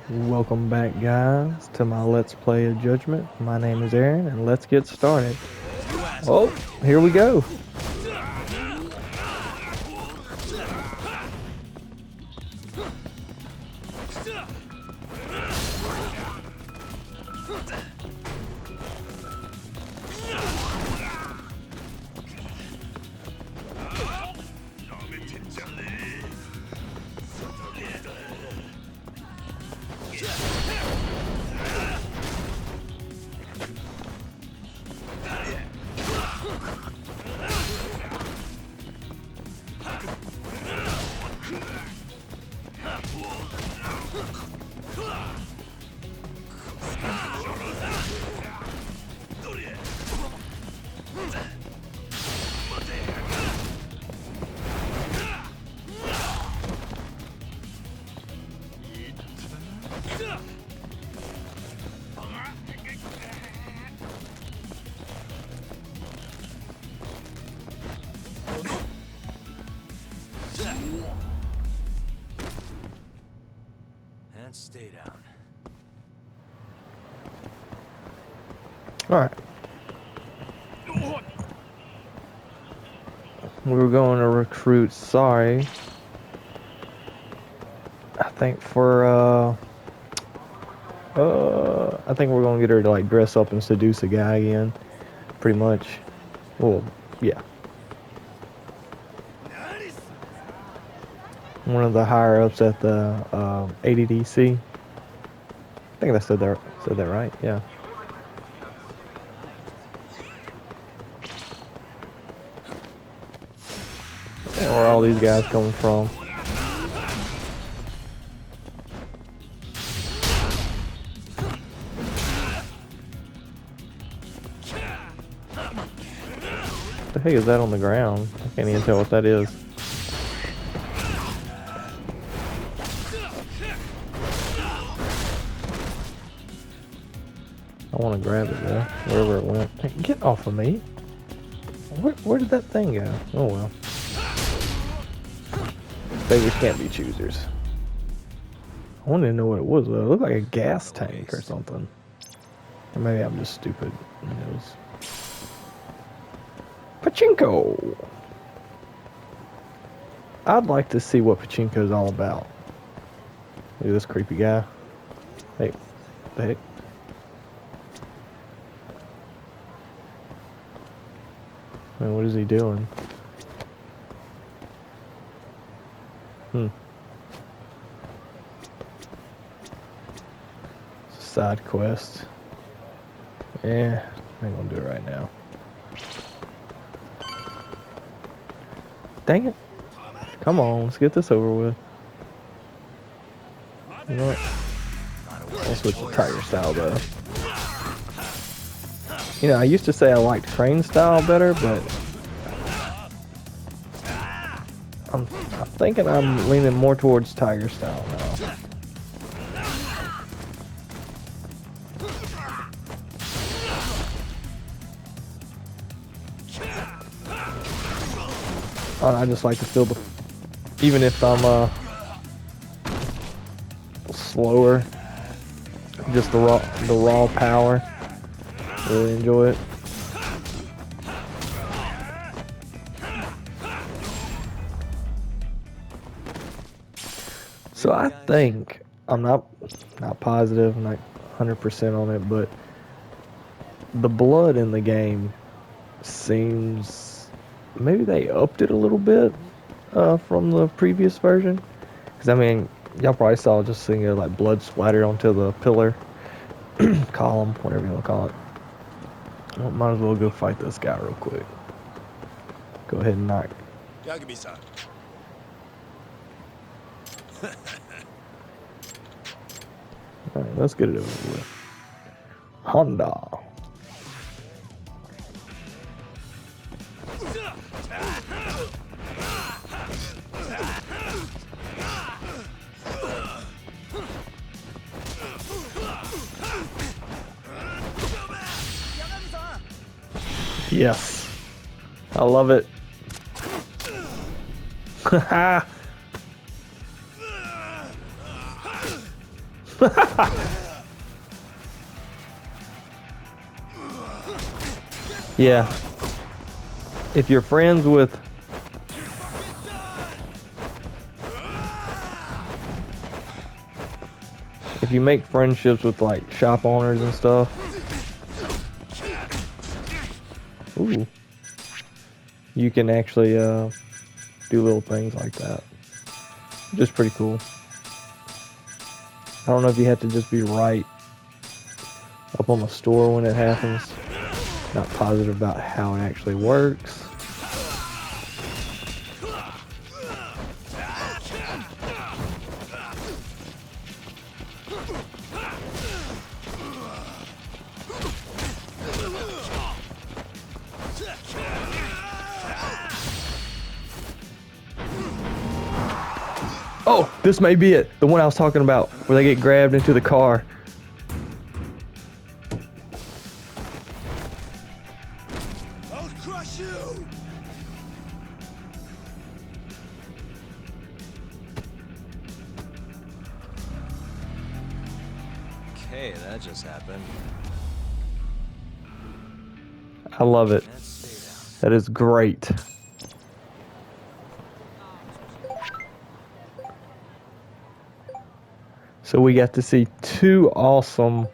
Welcome back, guys, to my Let's Play of Judgment. My name is Aaron, and let's get started. Oh, here we go. And stay down. All right. We were going to recruit Sorry. I think I think we're gonna get her to like dress up and seduce a guy again, pretty much. Well, yeah. One of the higher ups at the ADDC. I think I said that right. Yeah. Where are all these guys coming from? What the heck is that on the ground? I can't even tell what that is. I want to grab it though, wherever it went. Hey, get off of me! Where did that thing go? Oh well. Beggars can't be choosers. I wanted to know what it was. It looked like a gas tank or something. Or maybe I'm just stupid. Who knows? Pachinko! I'd like to see what Pachinko is all about. Look at this creepy guy. Hey, what the heck? Man, what is he doing? Side quest. Yeah, I ain't gonna do it right now. Dang it. Come on, let's get this over with. You know what? I'll switch to Tiger style though. You know, I used to say I liked train style better, but I'm thinking I'm leaning more towards Tiger style now. I just like to feel the, even if I'm slower, just the raw power. Really enjoy it. So I think I'm not positive, I'm not 100% on it, but the blood in the game seems maybe they upped it a little bit from the previous version. Because I mean, y'all probably saw just seeing it like blood splatter onto the pillar, column, whatever you want to call it. Well, might as well go fight this guy real quick. Go ahead and knock. Yagami-san. Alright, let's get it over with. Honda. Yes. I love it. Yeah. If you're friends with... If you make friendships with, like, shop owners and stuff... Ooh. You can actually, do little things like that. Just pretty cool. I don't know if you have to just be right up on the store when it happens. Not positive about how it actually works. Oh, this may be it. The one I was talking about, where they get grabbed into the car. I'll crush you! Okay, that just happened. I love it. Let's stay That is great. So we got to see 2 awesome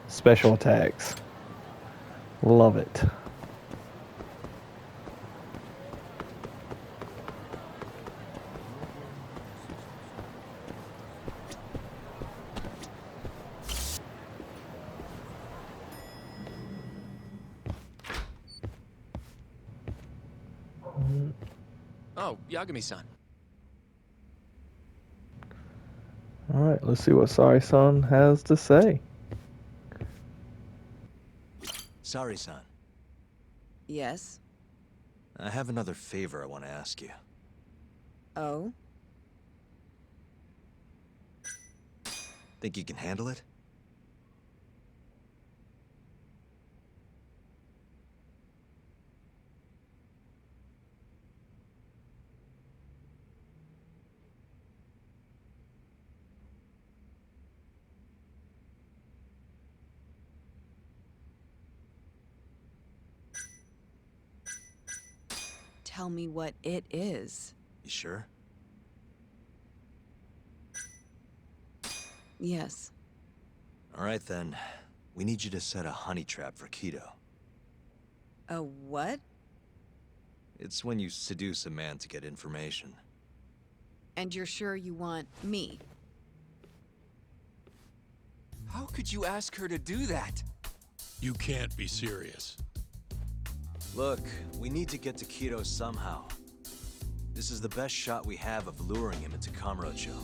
special attacks. Love it. Oh, Yagami-san. All right, let's see what Sari-san has to say. Sorry, son. Yes? I have another favor I want to ask you. Oh? Think you can handle it? Tell me what it is. You sure? Yes. All right, then. We need you to set a honey trap for Kido. A what? It's when you seduce a man to get information. And you're sure you want me? How could you ask her to do that? You can't be serious. Look, we need to get to Kido somehow. This is the best shot we have of luring him into Kamurocho.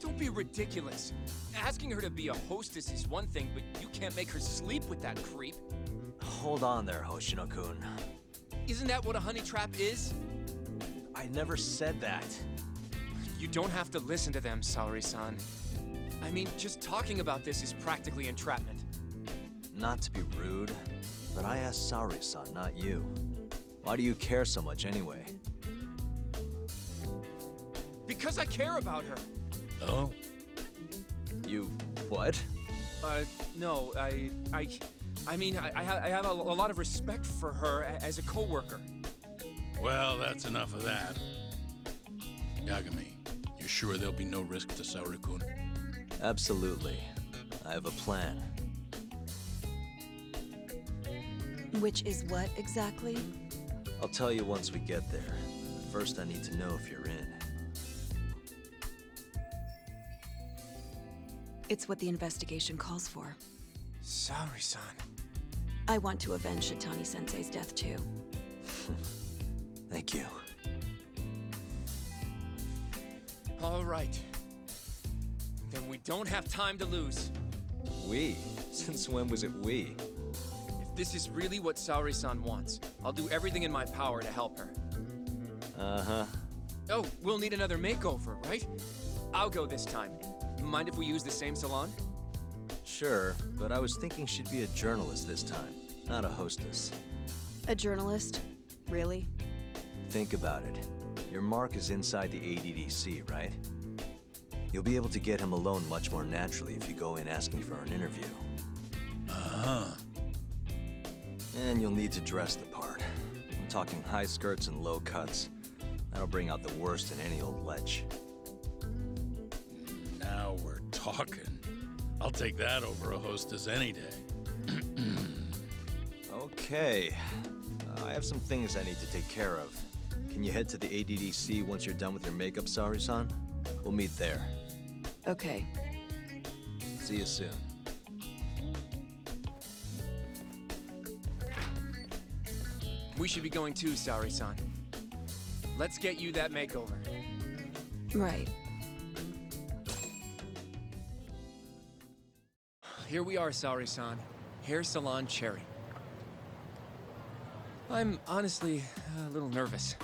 Don't be ridiculous. Asking her to be a hostess is one thing, but you can't make her sleep with that creep. Hold on there, Hoshino-kun. Isn't that what a honey trap is? I never said that. You don't have to listen to them, Saori-san. I mean, just talking about this is practically entrapment. Not to be rude, but I asked Saori-san, not you. Why do you care so much anyway? Because I care about her. Oh? You... what? No, I mean, I have a lot of respect for her as a coworker. Well, that's enough of that. Yagami, you sure there'll be no risk to Saori-kun? Absolutely. I have a plan. Which is what exactly? I'll tell you once we get there. First, I need to know if you're in. It's what the investigation calls for. Saori-san. I want to avenge Shitani-sensei's death too. Thank you. All right. Then we don't have time to lose. We? Since when was it we? If this is really what Saori-san wants, I'll do everything in my power to help her. Uh-huh. Oh, we'll need another makeover, right? I'll go this time. Mind if we use the same salon? Sure, but I was thinking she'd be a journalist this time, not a hostess. A journalist? Really? Think about it. Your mark is inside the ADDC, right? You'll be able to get him alone much more naturally if you go in asking for an interview. Uh-huh. And you'll need to dress the part. I'm talking high skirts and low cuts. That'll bring out the worst in any old lech. Now we're talking. I'll take that over a hostess any day. Okay. I have some things I need to take care of. Can you head to the ADDC once you're done with your makeup, Saori-san? We'll meet there. Okay. See you soon. We should be going too, Saori-san. Let's get you that makeover. Right. Here we are, Saori-san. Hair Salon Cherry. I'm honestly a little nervous.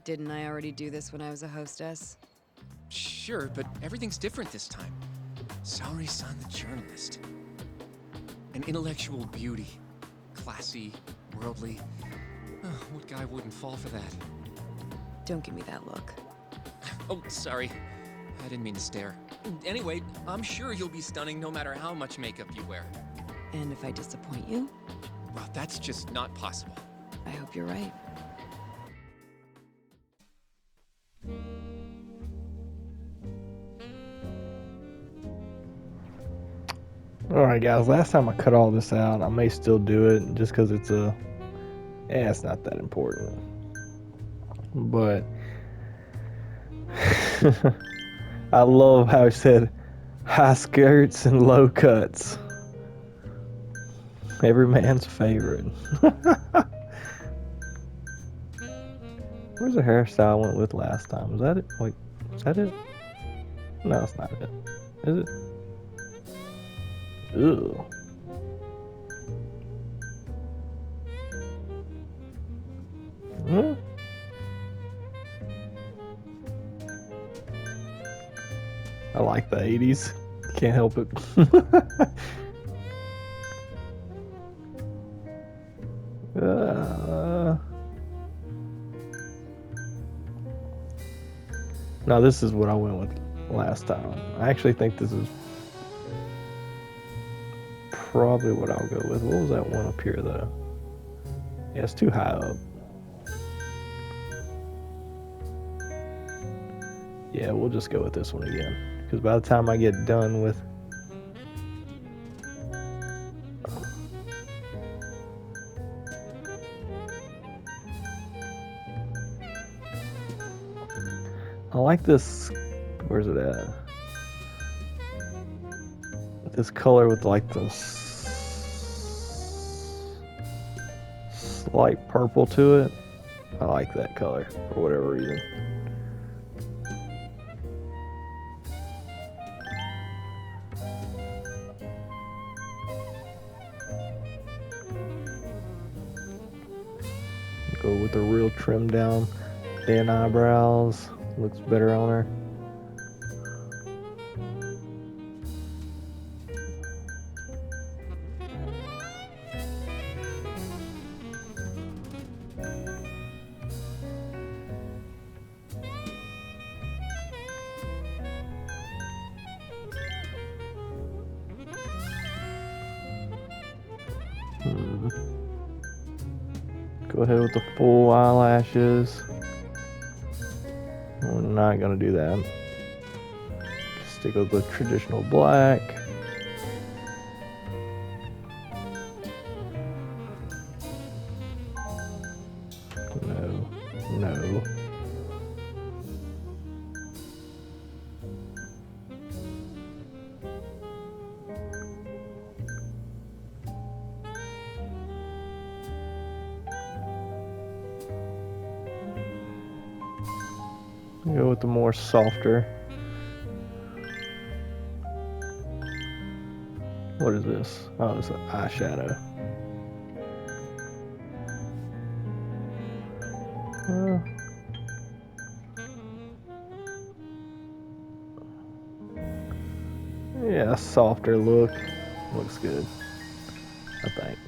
Didn't I already do this when I was a hostess? Sure, but everything's different this time. Saori-san the journalist. An intellectual beauty. Classy, worldly. What guy wouldn't fall for that? Don't give me that look. Oh, sorry. I didn't mean to stare. Anyway, I'm sure you'll be stunning no matter how much makeup you wear. And if I disappoint you, Well, that's just not possible. I hope you're right. Alright guys, last time I cut all this out. I may still do it just because it's it's not that important. But I love how he said high skirts and low cuts. Every man's favorite. Where's the hairstyle I went with last time? Was that it? Wait, is that it? No, that's not it. Is it? Ew. Hmm? I like the 80s. Can't help it. No, this is what I went with last time. I actually think this is probably what I'll go with. What was that one up here, though? Yeah, it's too high up. Yeah, we'll just go with this one again. Because by the time I get done with... I like this... Where's it at? This color with like the slight purple to it. I like that color for whatever reason. Go with the real trimmed down thin eyebrows. Looks better on her. Go ahead with the full eyelashes. We're not gonna do that. Stick with the traditional black. No, no. Go with the more softer. What is this? Oh, it's an eyeshadow. Yeah, softer look. Looks good, I think.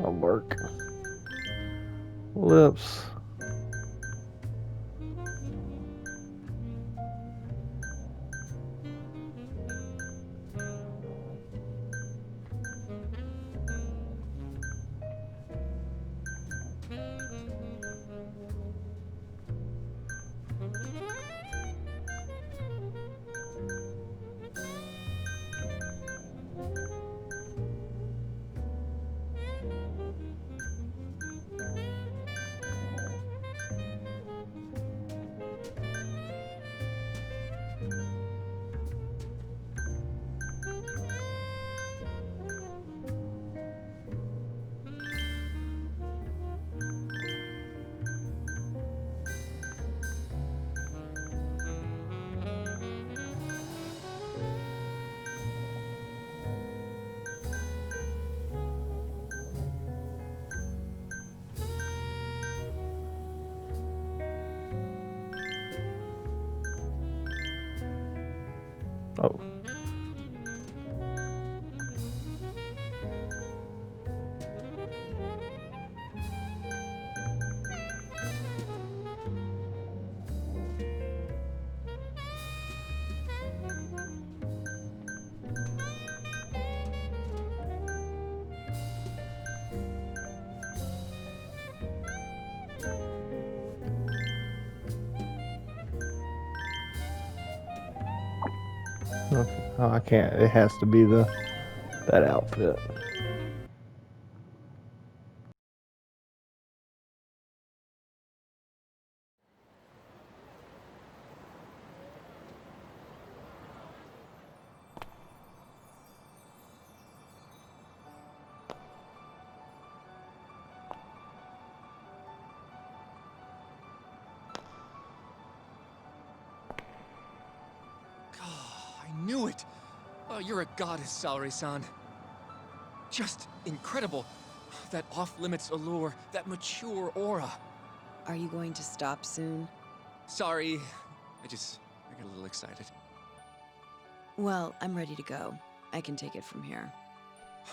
I'll work. Lips. Oh. Okay. Oh, I can't. It has to be that outfit. I knew it! Oh, you're a goddess, Saori-san. Just incredible. That off-limits allure, that mature aura. Are you going to stop soon? Sorry, I got a little excited. Well, I'm ready to go. I can take it from here.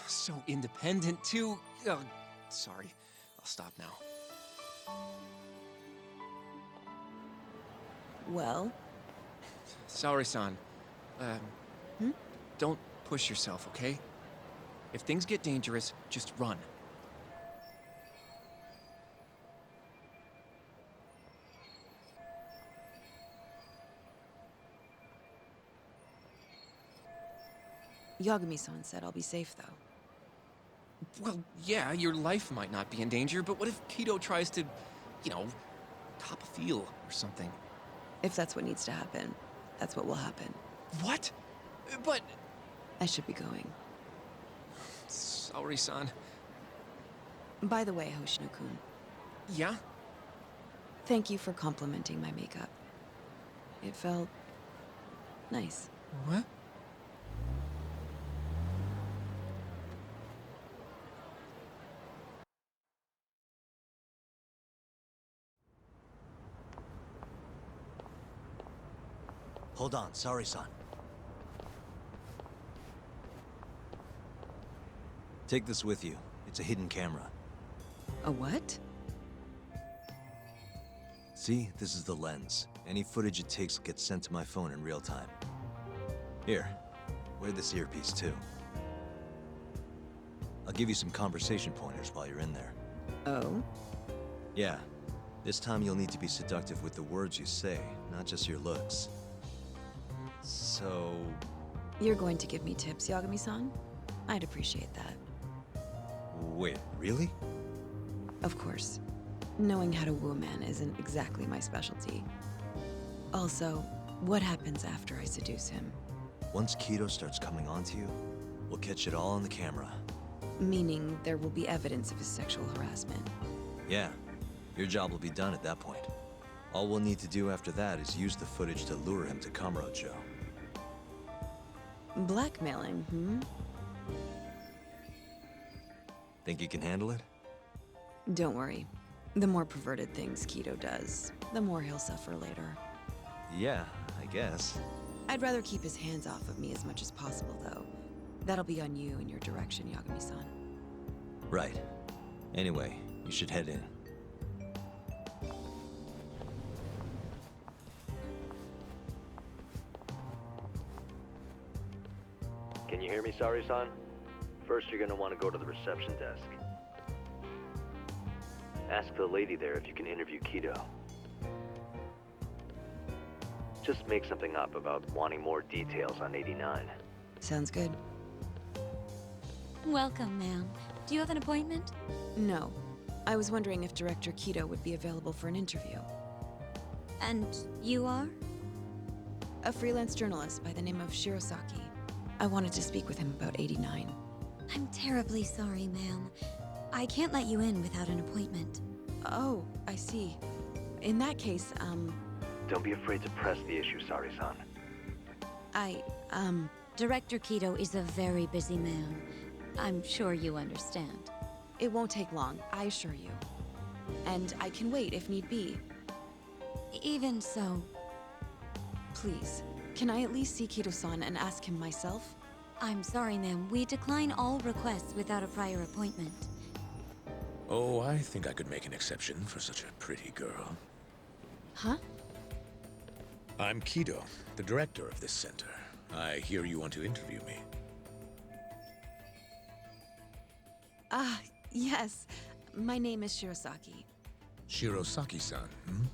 So independent, too. Oh, sorry. I'll stop now. Well, Saori-san, don't push yourself, okay? If things get dangerous, just run. Yagami-san said I'll be safe, though. Well, yeah, your life might not be in danger, but what if Kido tries to, you know, top a field or something? If that's what needs to happen, that's what will happen. What? But... I should be going. Saori-san. By the way, Hoshino-kun, Yeah? thank you for complimenting my makeup. It felt... nice. What? Hold on, sorry, son. Take this with you. It's a hidden camera. A what? See, this is the lens. Any footage it takes gets sent to my phone in real time. Here, wear this earpiece too. I'll give you some conversation pointers while you're in there. Oh? Yeah, this time you'll need to be seductive with the words you say, not just your looks. So... You're going to give me tips, Yagami-san? I'd appreciate that. Wait, really? Of course. Knowing how to woo a man isn't exactly my specialty. Also, what happens after I seduce him? Once Kido starts coming onto you, we'll catch it all on the camera. Meaning there will be evidence of his sexual harassment. Yeah, your job will be done at that point. All we'll need to do after that is use the footage to lure him to Kamurocho. Blackmailing, hmm? Think you can handle it? Don't worry. The more perverted things Kido does, the more he'll suffer later. Yeah, I guess. I'd rather keep his hands off of me as much as possible, though. That'll be on you and your direction, Yagami-san. Right. Anyway, you should head in. Can you hear me, Sari-san? First, you're gonna want to go to the reception desk. Ask the lady there if you can interview Kido. Just make something up about wanting more details on 89. Sounds good. Welcome, ma'am. Do you have an appointment? No. I was wondering if Director Kido would be available for an interview. And you are? A freelance journalist by the name of Shirosaki. I wanted to speak with him about 89. I'm terribly sorry, ma'am. I can't let you in without an appointment. Oh, I see. In that case, Don't be afraid to press the issue, Sari-san. Director Kido is a very busy man. I'm sure you understand. It won't take long, I assure you. And I can wait if need be. Even so, Please, can I at least see Kido-san and ask him myself? I'm sorry, ma'am. We decline all requests without a prior appointment. Oh, I think I could make an exception for such a pretty girl. Huh? I'm Kido, the director of this center. I hear you want to interview me. Yes. My name is Shirosaki. Shirosaki-san, hmm?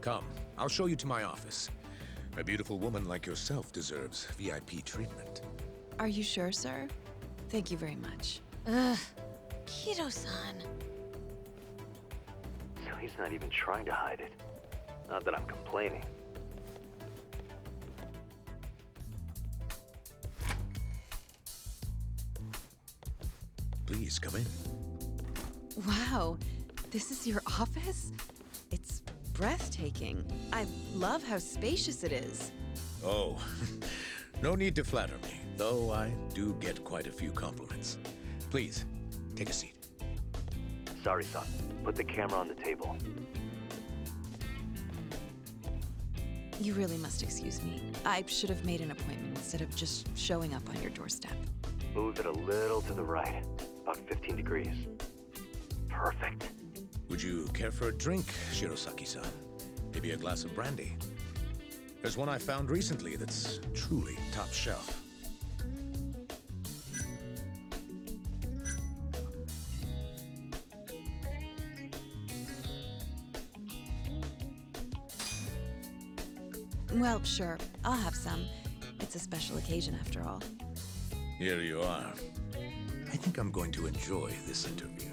Come, I'll show you to my office. A beautiful woman like yourself deserves VIP treatment. Are you sure, sir? Thank you very much. Ugh. Kido-san. So he's not even trying to hide it. Not that I'm complaining. Please, come in. Wow, this is your office? It's breathtaking. I love how spacious it is. Oh, no need to flatter me, though I do get quite a few compliments. Please, take a seat. Sari-san, put the camera on the table. You really must excuse me. I should have made an appointment instead of just showing up on your doorstep. Move it a little to the right, about 15 degrees. Perfect. Would you care for a drink, Shirosaki-san? Maybe a glass of brandy? There's one I found recently that's truly top shelf. Well, sure. I'll have some. It's a special occasion after all. Here you are. I think I'm going to enjoy this interview.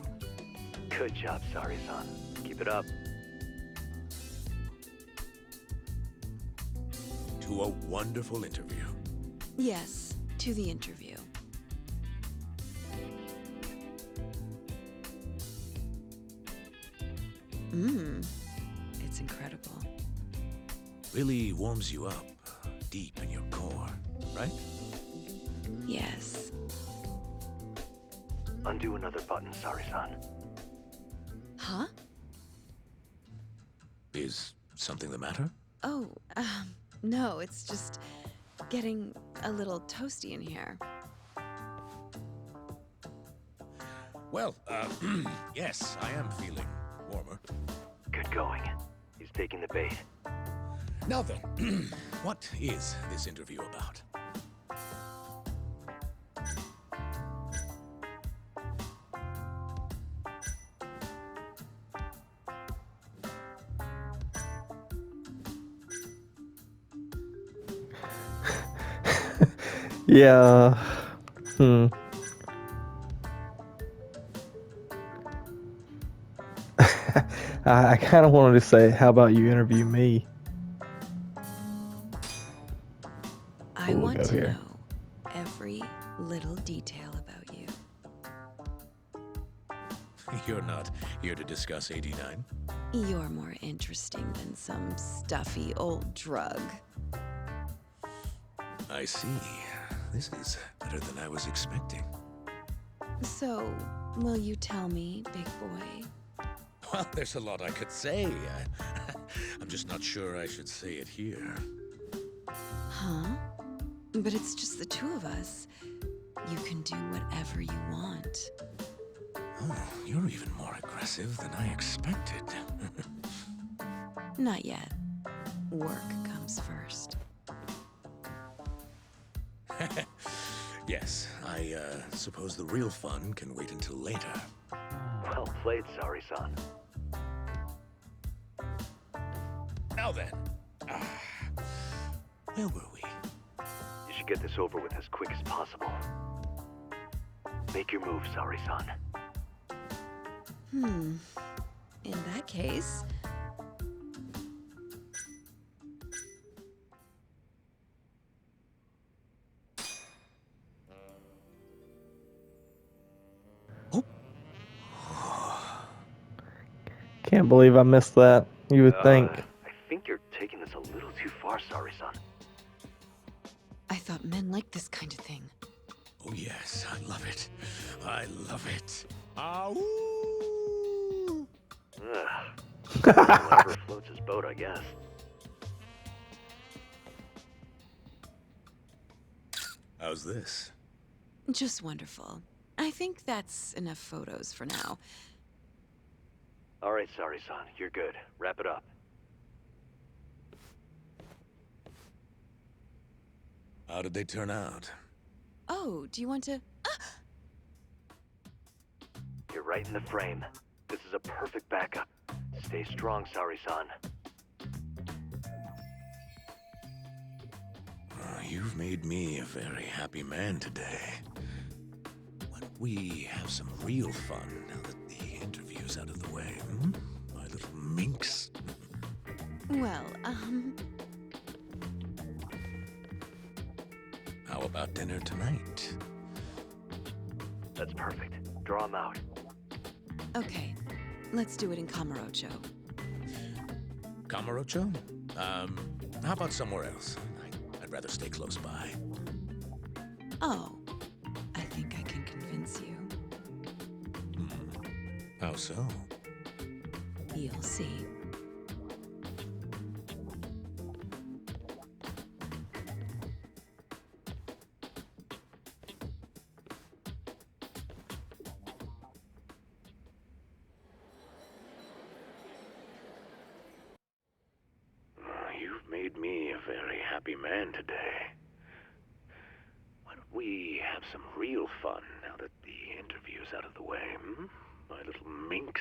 Good job, Sari-san. Keep it up. To a wonderful interview. Yes, to the interview. It's incredible. Really warms you up deep in your core, right? Yes. Undo another button, Sari-san. Huh? Is something the matter? Oh, no, it's just getting a little toasty in here. Well, yes, I am feeling warmer. Good going. He's taking the bait. Now then, what is this interview about? Yeah. I kind of wanted to say, how about you interview me? I We'll want go to here. know every little detail about you. You're not here to discuss 89? You're more interesting than some stuffy old drug. I see. This is better than I was expecting. So, will you tell me, big boy? Well, there's a lot I could say. I'm just not sure I should say it here. Huh? But it's just the two of us. You can do whatever you want. You're even more aggressive than I expected. Not yet. Work comes first. Yes, I suppose the real fun can wait until later. Well played, Sari-san. Now then, where were we? You should get this over with as quick as possible. Make your move, Sari-san. In that case... Can't believe I missed that. You would think. I think you're taking this a little too far, Sari-san. I thought men liked this kind of thing. Oh yes, I love it. I love it. Ow! Whoever floats his boat, I guess. How's this? Just wonderful. I think that's enough photos for now. All right, Sari-san, you're good. Wrap it up. How did they turn out? Oh, do you want to... You're right in the frame. This is a perfect backup. Stay strong, Sari-san. You've made me a very happy man today. Why don't we have some real fun now that the interview's out of the way, hmm? My little minx. Well, How about dinner tonight? That's perfect. Draw him out. okay. Let's do it in Kamurocho. Kamurocho? How about somewhere else? I'd rather stay close by. Oh, I think I can convince you. How so? You'll see. You've made me a very happy man today. Why don't we have some real fun now that the interview's out of the way, hmm? My little minx.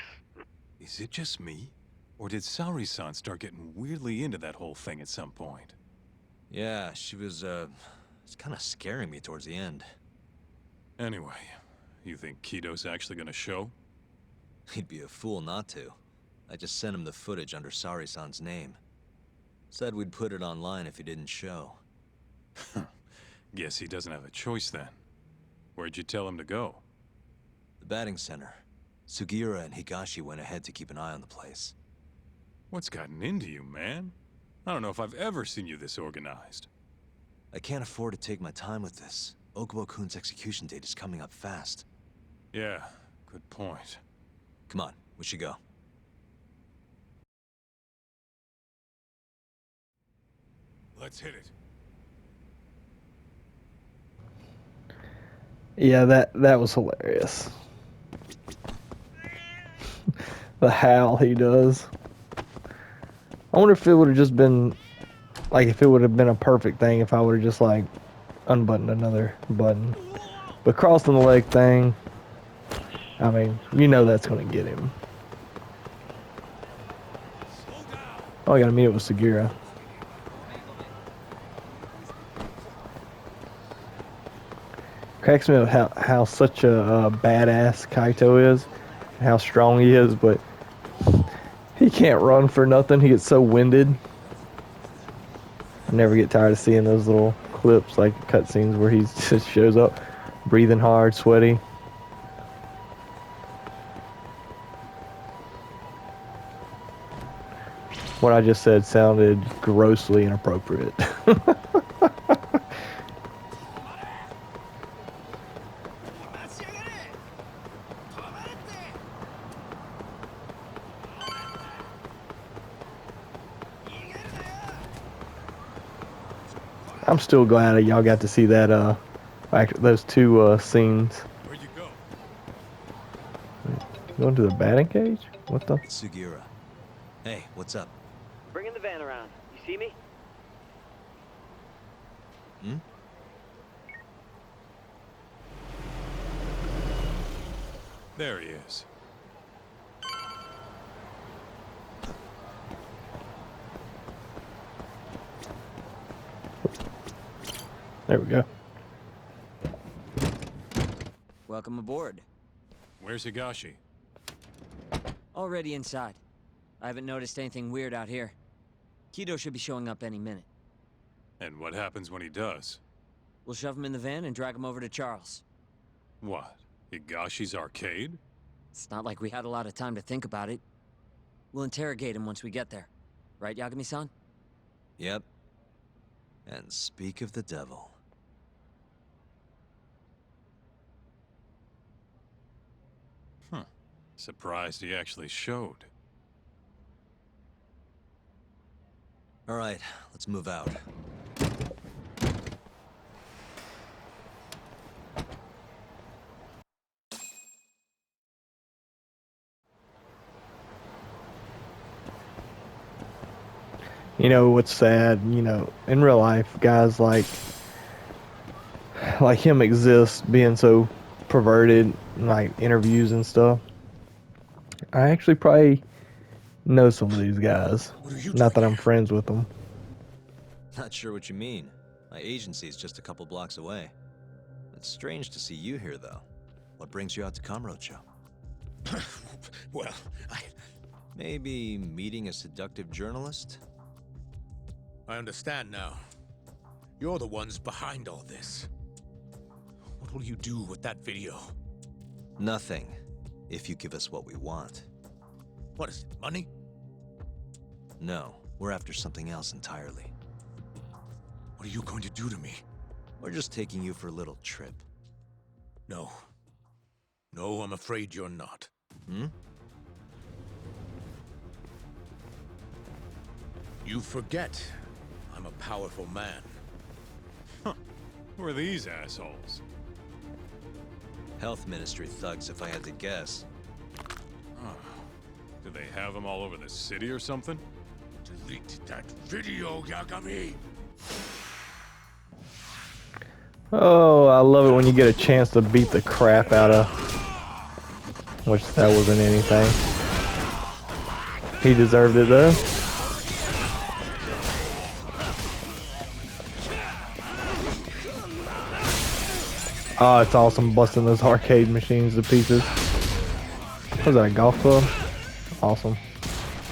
Is it just me? Or did Sari-san start getting weirdly into that whole thing at some point? Yeah, she was, it's kind of scaring me towards the end. Anyway, you think Kido's actually gonna show? He'd be a fool not to. I just sent him the footage under Sari-san's name. Said we'd put it online if he didn't show. Guess he doesn't have a choice then. Where'd you tell him to go? The batting center. Sugiura and Higashi went ahead to keep an eye on the place. What's gotten into you, man? I don't know if I've ever seen you this organized. I can't afford to take my time with this. Okubo-kun's execution date is coming up fast. Yeah, good point. Come on, we should go. Let's hit it. Yeah, that was hilarious. The howl he does. I wonder if it would have just been, like, if it would have been a perfect thing if I would have just, like, unbuttoned another button. But crossing the leg thing, I mean, you know that's going to get him. Oh, I got to meet it with Sugiura. Cracks me up how such a badass Kaito is, how strong he is, but he can't run for nothing. He gets so winded. I never get tired of seeing those little clips, like cutscenes where he just shows up, breathing hard, sweaty. What I just said sounded grossly inappropriate. I'm still glad that y'all got to see that, those two scenes. Where'd you go? Going to the batting cage? What the? It's Sugiura. Hey, what's up? Bringing the van around. You see me? Hmm? There he is. There we go. Welcome aboard. Where's Higashi? Already inside. I haven't noticed anything weird out here. Kido should be showing up any minute. And what happens when he does? We'll shove him in the van and drag him over to Charles. What? Higashi's arcade? It's not like we had a lot of time to think about it. We'll interrogate him once we get there. Right, Yagami-san? Yep. And speak of the devil. Surprised he actually showed. All right, let's move out. You know what's sad? You know, in real life, guys like him exist, being so perverted, like interviews and stuff. I actually probably know some of these guys. Not that I'm friends with them. Not sure what you mean. My agency's just a couple blocks away. It's strange to see you here, though. What brings you out to Kamurocho? Well, Maybe meeting a seductive journalist? I understand now. You're the ones behind all this. What will you do with that video? Nothing, if you give us what we want. What is it, money? No, we're after something else entirely. What are you going to do to me? We're just taking you for a little trip. No. No, I'm afraid you're not. Hmm? You forget I'm a powerful man. Who are these assholes? Health Ministry thugs, if I had to guess. Do they have them all over the city or something? Delete that video, Yagami! Oh, I love it when you get a chance to beat the crap out of... Which, that wasn't anything. He deserved it, though. Oh, it's awesome busting those arcade machines to pieces. Was that a golf club? Awesome.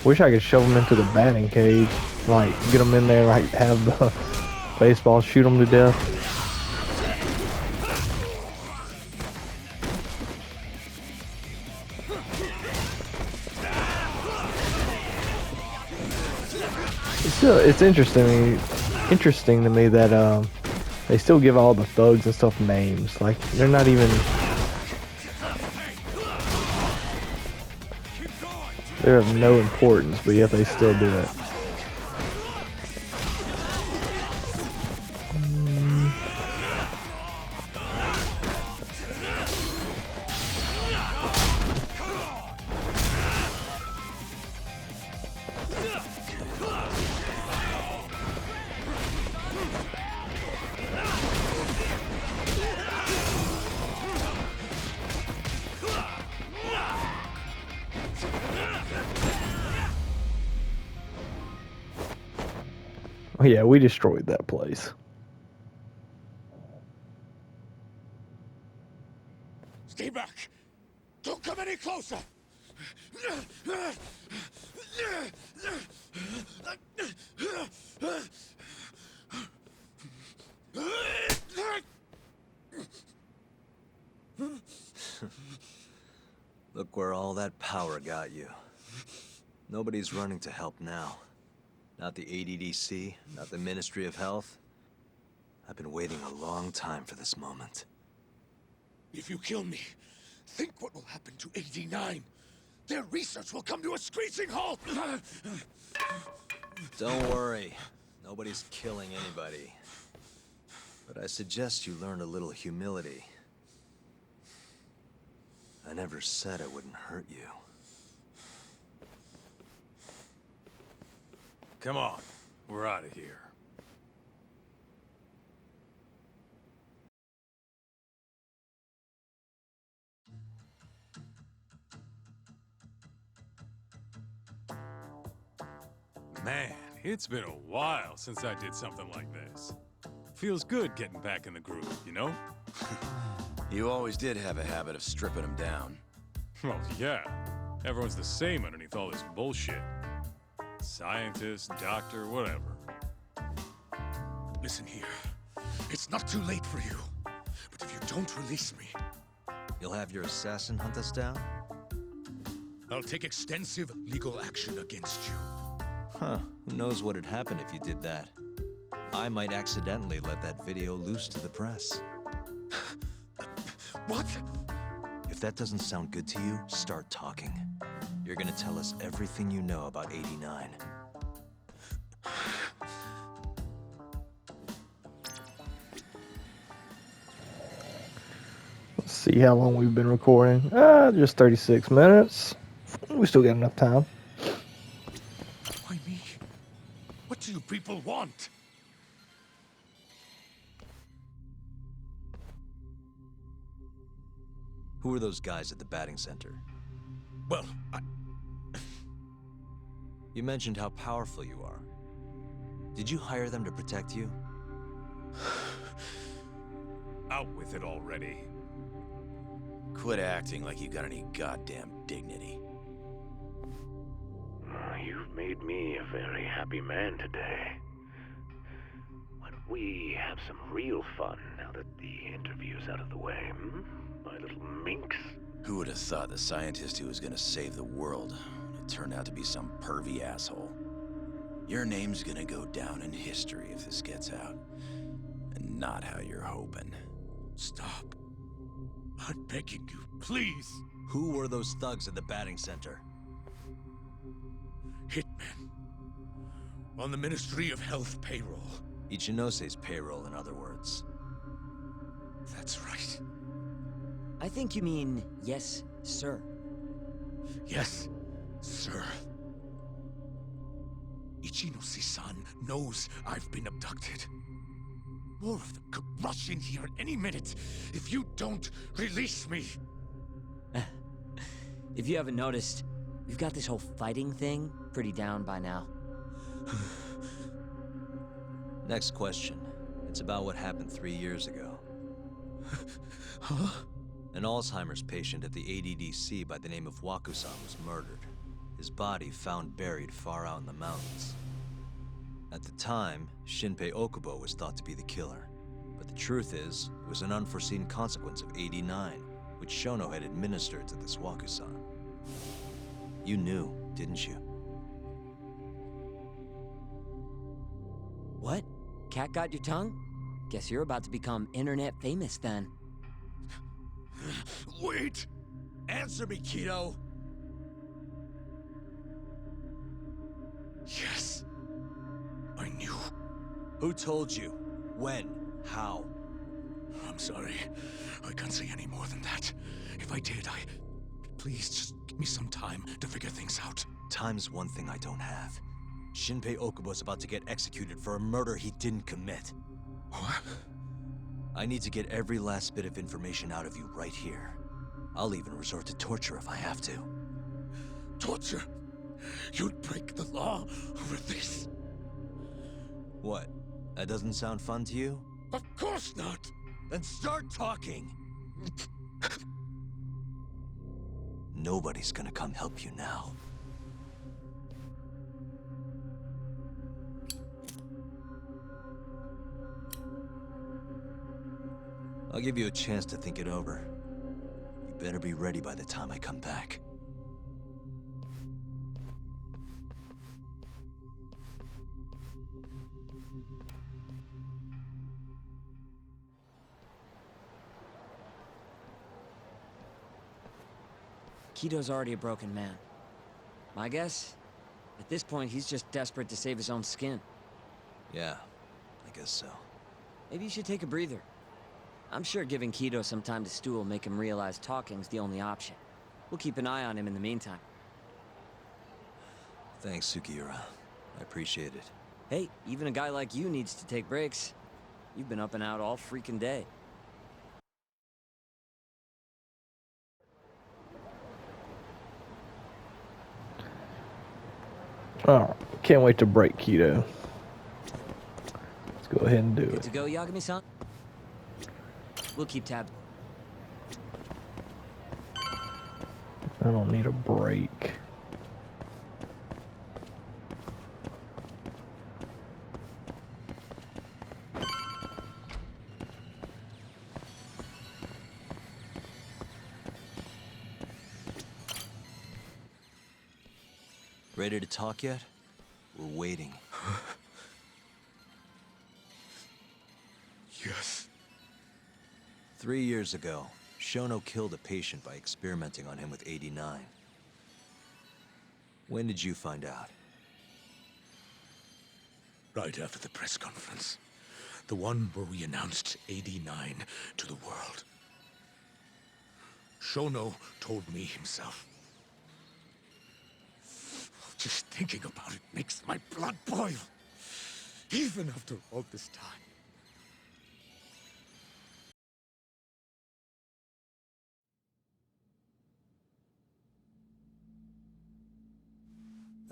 Wish I could shove them into the batting cage. Like, get them in there, like, have the baseball shoot them to death. It's interesting to me that they still give all the thugs and stuff names. Like, they're not even... They're of no importance, but yet they still do it. Oh yeah, we destroyed that place. Stay back! Don't come any closer! Look where all that power got you. Nobody's running to help now. Not the ADDC, not the Ministry of Health. I've been waiting a long time for this moment. If you kill me, think what will happen to 89. Their research will come to a screeching halt! Don't worry. Nobody's killing anybody. But I suggest you learn a little humility. I never said I wouldn't hurt you. Come on, we're out of here. Man, it's been a while since I did something like this. Feels good getting back in the groove, you know? You always did have a habit of stripping them down. Well, yeah. Everyone's the same underneath all this bullshit. Scientist, doctor, whatever. Listen here. It's not too late for you. But if you don't release me, You'll have your assassin hunt us down? I'll take extensive legal action against you. Huh. Who knows what'd happen if you did that? I might accidentally let that video loose to the press. What? If that doesn't sound good to you, start talking. You're gonna tell us everything you know about 89. Let's see how long we've been recording. Just 36 minutes. We still got enough time. Why me? What do you people want? Who are those guys at the batting center? Well, You mentioned how powerful you are. Did you hire them to protect you? Out with it already. Quit acting like you got any goddamn dignity. You've made me a very happy man today. Why don't we have some real fun now that the interview's out of the way, my little minx? Who would have thought the scientist who was gonna save the world would turn out to be some pervy asshole? Your name's gonna go down in history if this gets out. And not how you're hoping. Stop. I'm begging you, please. Who were those thugs at the batting center? Hitmen. On the Ministry of Health payroll. Ichinose's payroll, in other words. That's right. I think you mean, yes, sir. Yes, sir. Ichinose-san knows I've been abducted. More of them could rush in here at any minute if you don't release me. If you haven't noticed, we've got this whole fighting thing pretty down by now. Next question. It's about what happened 3 years ago. Huh? An Alzheimer's patient at the ADDC by the name of Wakusan was murdered. His body found buried far out in the mountains. At the time, Shinpei Okubo was thought to be the killer. But the truth is, it was an unforeseen consequence of 89, which Shono had administered to this Wakusan. You knew, didn't you? What? Cat got your tongue? Guess you're about to become internet famous then. Wait! Answer me, Kido! Yes. I knew. Who told you? When? How? I'm sorry. I can't say any more than that. If I did, Please, just give me some time to figure things out. Time's one thing I don't have. Shinpei Okubo's about to get executed for a murder he didn't commit. What? I need to get every last bit of information out of you right here. I'll even resort to torture if I have to. Torture? You'd break the law over this? What? That doesn't sound fun to you? Of course not! Then start talking! Nobody's gonna come help you now. I'll give you a chance to think it over. You better be ready by the time I come back. Kido's already a broken man. My guess? At this point, he's just desperate to save his own skin. Yeah, I guess so. Maybe you should take a breather. I'm sure giving Kido some time to stew will make him realize talking's the only option. We'll keep an eye on him in the meantime. Thanks, Sugiura. I appreciate it. Hey, even a guy like you needs to take breaks. You've been up and out all freaking day. Oh, can't wait to break Kido. Let's go ahead and do Good it. to go, Yagami-san? We'll keep tabs. I don't need a break. Ready to talk yet? We're waiting. Yes. 3 years ago, Shono killed a patient by experimenting on him with 89. When did you find out? Right after the press conference. The one where we announced 89 to the world. Shono told me himself. Just thinking about it makes my blood boil. Even after all this time.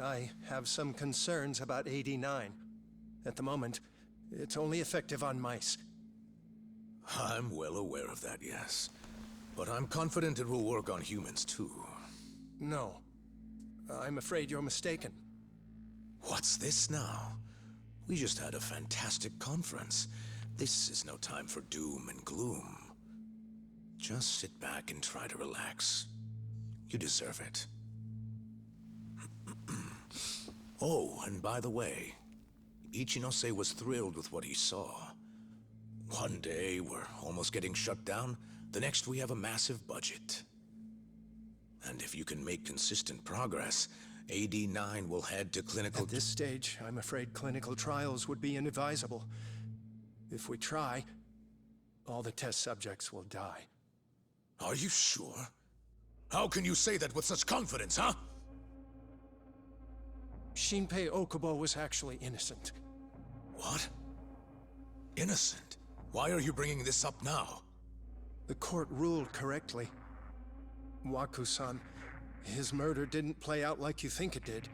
I have some concerns about 89. At the moment, it's only effective on mice. I'm well aware of that, yes. But I'm confident it will work on humans, too. No. I'm afraid you're mistaken. What's this now? We just had a fantastic conference. This is no time for doom and gloom. Just sit back and try to relax. You deserve it. Oh, and by the way, Ichinose was thrilled with what he saw. One day, we're almost getting shut down. The next, we have a massive budget. And if you can make consistent progress, AD9 will head to clinical... At this stage, I'm afraid clinical trials would be inadvisable. If we try, all the test subjects will die. Are you sure? How can you say that with such confidence, huh? Shinpei Okubo was actually innocent. What? Innocent? Why are you bringing this up now? The court ruled correctly. Waku-san, his murder didn't play out like you think it did.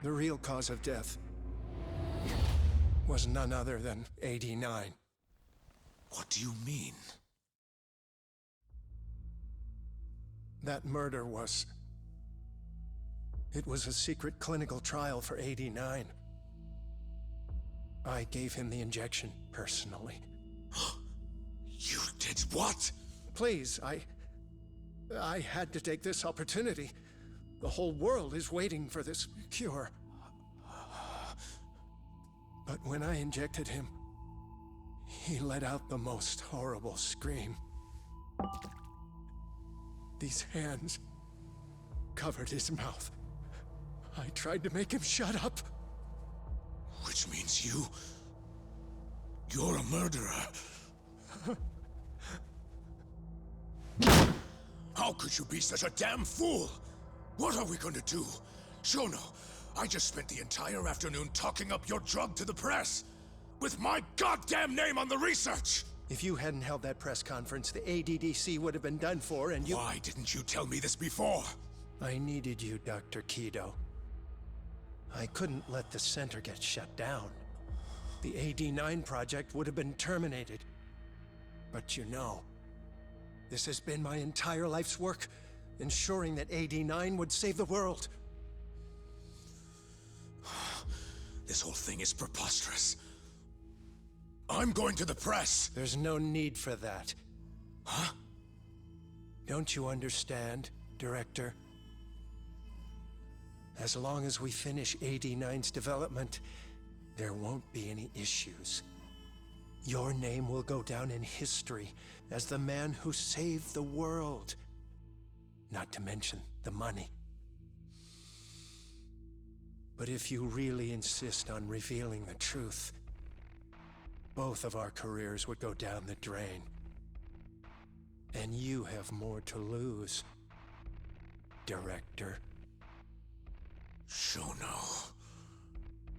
The real cause of death was none other than 89. What do you mean? That murder was... It was a secret clinical trial for 89. I gave him the injection, personally. You did what? Please, I had to take this opportunity. The whole world is waiting for this cure. But when I injected him, he let out the most horrible scream. These hands covered his mouth. I tried to make him shut up. Which means you're a murderer. How could you be such a damn fool? What are we gonna do? Shono, I just spent the entire afternoon talking up your drug to the press. With my goddamn name on the research! If you hadn't held that press conference, the ADDC would have been done for, and you... Why didn't you tell me this before? I needed you, Dr. Kido. I couldn't let the center get shut down. The AD9 project would have been terminated. But you know, this has been my entire life's work, ensuring that AD9 would save the world. This whole thing is preposterous. I'm going to the press! There's no need for that. Huh? Don't you understand, Director? As long as we finish AD9's development, there won't be any issues. Your name will go down in history as the man who saved the world. Not to mention the money. But if you really insist on revealing the truth, both of our careers would go down the drain. And you have more to lose, Director. Shono,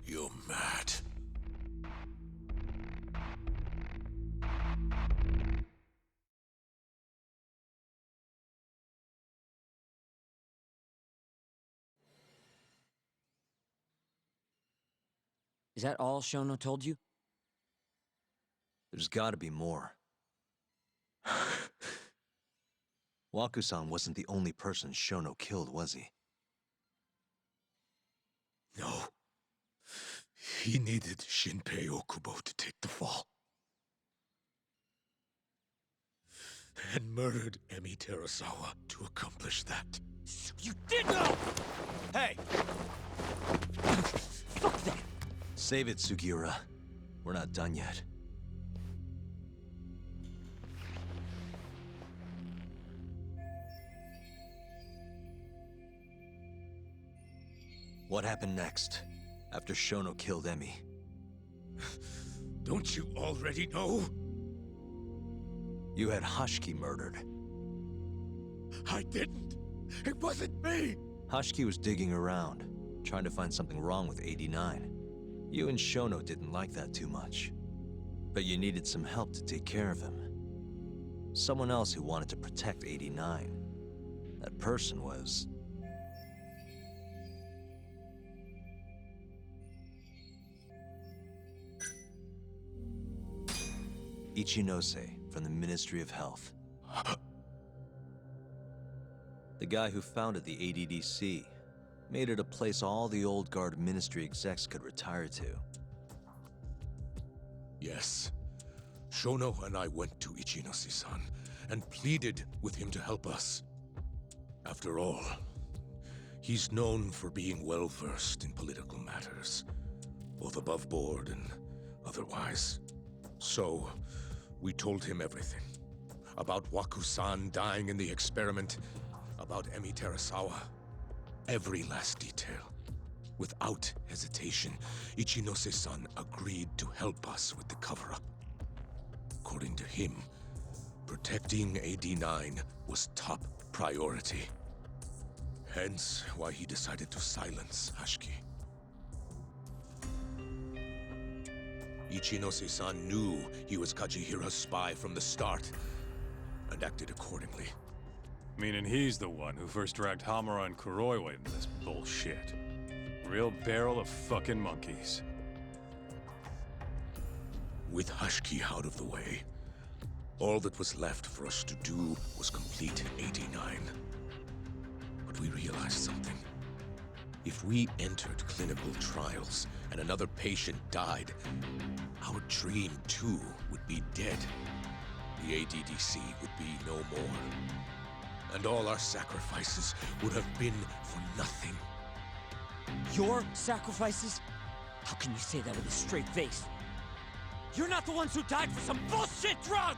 you're mad. Is that all Shono told you? There's gotta be more. Waku-san wasn't the only person Shono killed, was he? No. He needed Shinpei Okubo to take the fall. And murdered Emi Terasawa to accomplish that. So you did know! Hey! Fuck that! Save it, Sugiura. We're not done yet. What happened next, after Shono killed Emi? Don't you already know? You had Hashiki murdered. I didn't. It wasn't me. Hashiki was digging around, trying to find something wrong with 89. You and Shono didn't like that too much. But you needed some help to take care of him. Someone else who wanted to protect 89. That person was... Ichinose from the Ministry of Health. The guy who founded the ADDC made it a place all the old guard ministry execs could retire to. Yes. Shono and I went to Ichinose-san and pleaded with him to help us. After all, he's known for being well-versed in political matters, both above board and otherwise. So, we told him everything. About Waku-san dying in the experiment, about Emi Terasawa. Every last detail. Without hesitation, Ichinose-san agreed to help us with the cover-up. According to him, protecting AD9 was top priority. Hence why he decided to silence Hashiki. Ichinose-san knew he was Kajihira's spy from the start, and acted accordingly. Meaning he's the one who first dragged Hamura and Kuroiwa into this bullshit. Real barrel of fucking monkeys. With Hashiki out of the way, all that was left for us to do was complete 89. But we realized something. If we entered clinical trials and another patient died, our dream too would be dead. The ADDC would be no more. And all our sacrifices would have been for nothing. Your sacrifices? How can you say that with a straight face? You're not the ones who died for some bullshit drug!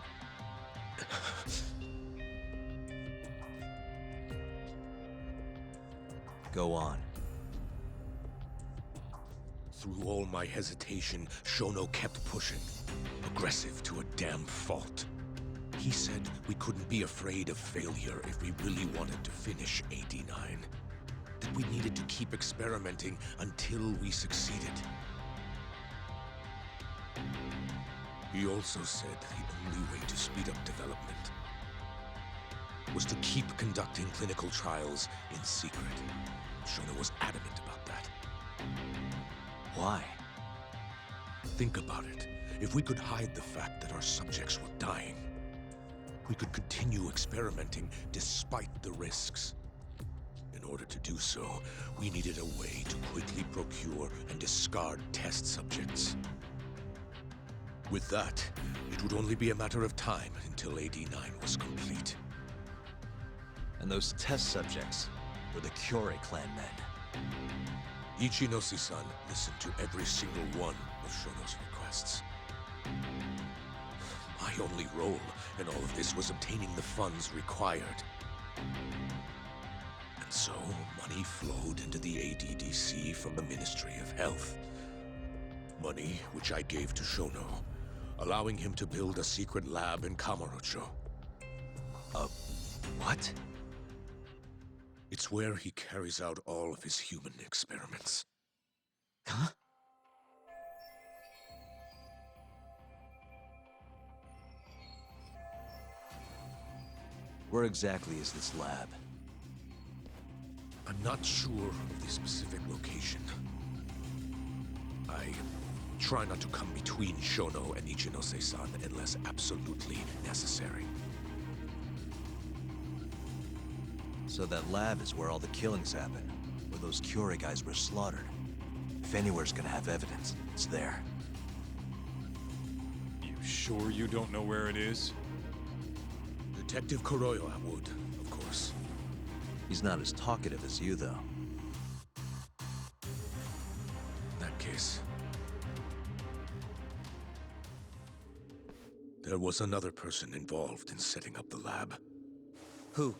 Go on. Through all my hesitation, Shono kept pushing. Aggressive to a damn fault. He said we couldn't be afraid of failure if we really wanted to finish 89. That we needed to keep experimenting until we succeeded. He also said the only way to speed up development was to keep conducting clinical trials in secret. Shono was adamant about that. Why? Think about it. If we could hide the fact that our subjects were dying, we could continue experimenting despite the risks. In order to do so, we needed a way to quickly procure and discard test subjects. With that, it would only be a matter of time until AD9 was complete. And those test subjects were the Kyorei clan men. Ichinose-san listened to every single one of Shono's requests. My only role in all of this was obtaining the funds required. And so, money flowed into the ADDC from the Ministry of Health. Money which I gave to Shono, allowing him to build a secret lab in Kamurocho. What? It's where he carries out all of his human experiments. Huh? Where exactly is this lab? I'm not sure of the specific location. I try not to come between Shono and Ichinose-san unless absolutely necessary. So that lab is where all the killings happen, where those Curie guys were slaughtered. If anywhere's gonna have evidence, it's there. You sure you don't know where it is? Detective Kuroyo would, of course. He's not as talkative as you, though. In that case... there was another person involved in setting up the lab. Who?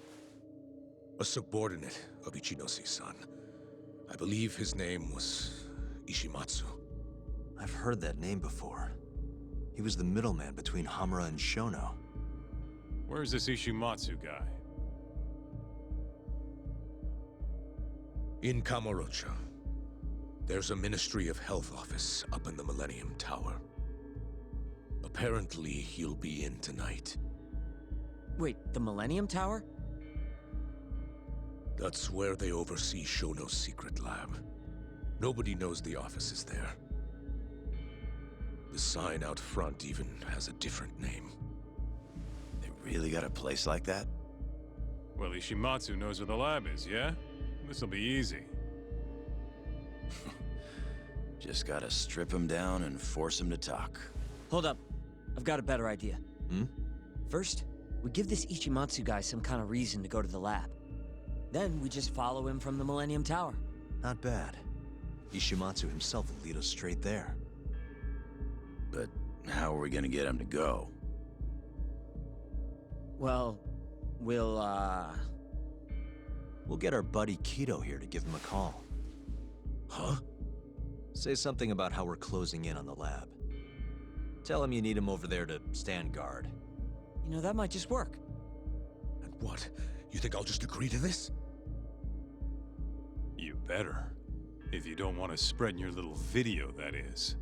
A subordinate of Ichinose-san. I believe his name was Ishimatsu. I've heard that name before. He was the middleman between Hamura and Shono. Where's this Ishimatsu guy? In Kamurocho. There's a Ministry of Health office up in the Millennium Tower. Apparently, he'll be in tonight. Wait, the Millennium Tower? That's where they oversee Shono's secret lab. Nobody knows the office is there. The sign out front even has a different name. They really got a place like that? Well, Ishimatsu knows where the lab is, yeah? This'll be easy. Just gotta strip him down and force him to talk. Hold up. I've got a better idea. Hmm? First, we give this Ichimatsu guy some kind of reason to go to the lab. Then we just follow him from the Millennium Tower. Not bad. Ishimatsu himself will lead us straight there. But how are we gonna get him to go? Well, we'll get our buddy Kido here to give him a call. Huh? Say something about how we're closing in on the lab. Tell him you need him over there to stand guard. You know, that might just work. And what? You think I'll just agree to this? You better. If you don't want to spread in your little video, that is.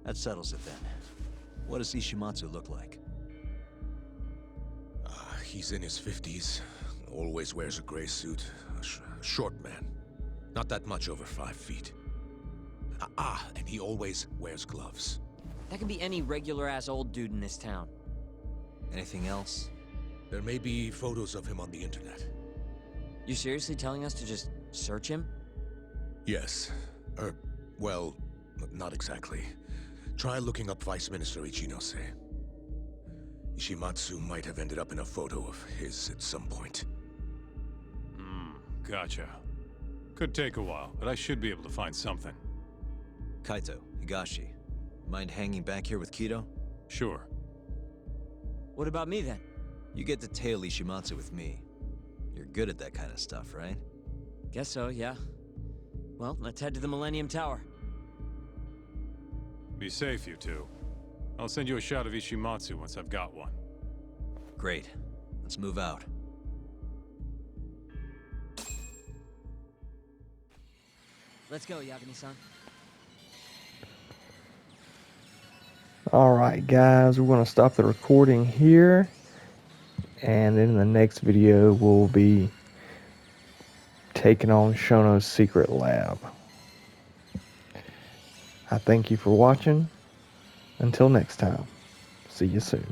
That settles it then. What does Ishimatsu look like? He's in his 50s. Always wears a gray suit. A short man. Not that much over 5 feet. And he always wears gloves. That can be any regular-ass old dude in this town. Anything else? There may be photos of him on the internet. You seriously telling us to just search him? Yes. Well, not exactly. Try looking up Vice Minister Ichinose. Ishimatsu might have ended up in a photo of his at some point. Gotcha. Could take a while, but I should be able to find something. Kaito, Higashi, mind hanging back here with Kido? Sure. What about me then? You get to tail Ishimatsu with me. You're good at that kind of stuff, right? Guess so, yeah. Well, let's head to the Millennium Tower. Be safe, you two. I'll send you a shot of Ishimatsu once I've got one. Great. Let's move out. Let's go, Yagami-san. Alright guys, we're going to stop the recording here, and in the next video we'll be taking on Shono's secret lab. I thank you for watching. Until next time, see you soon.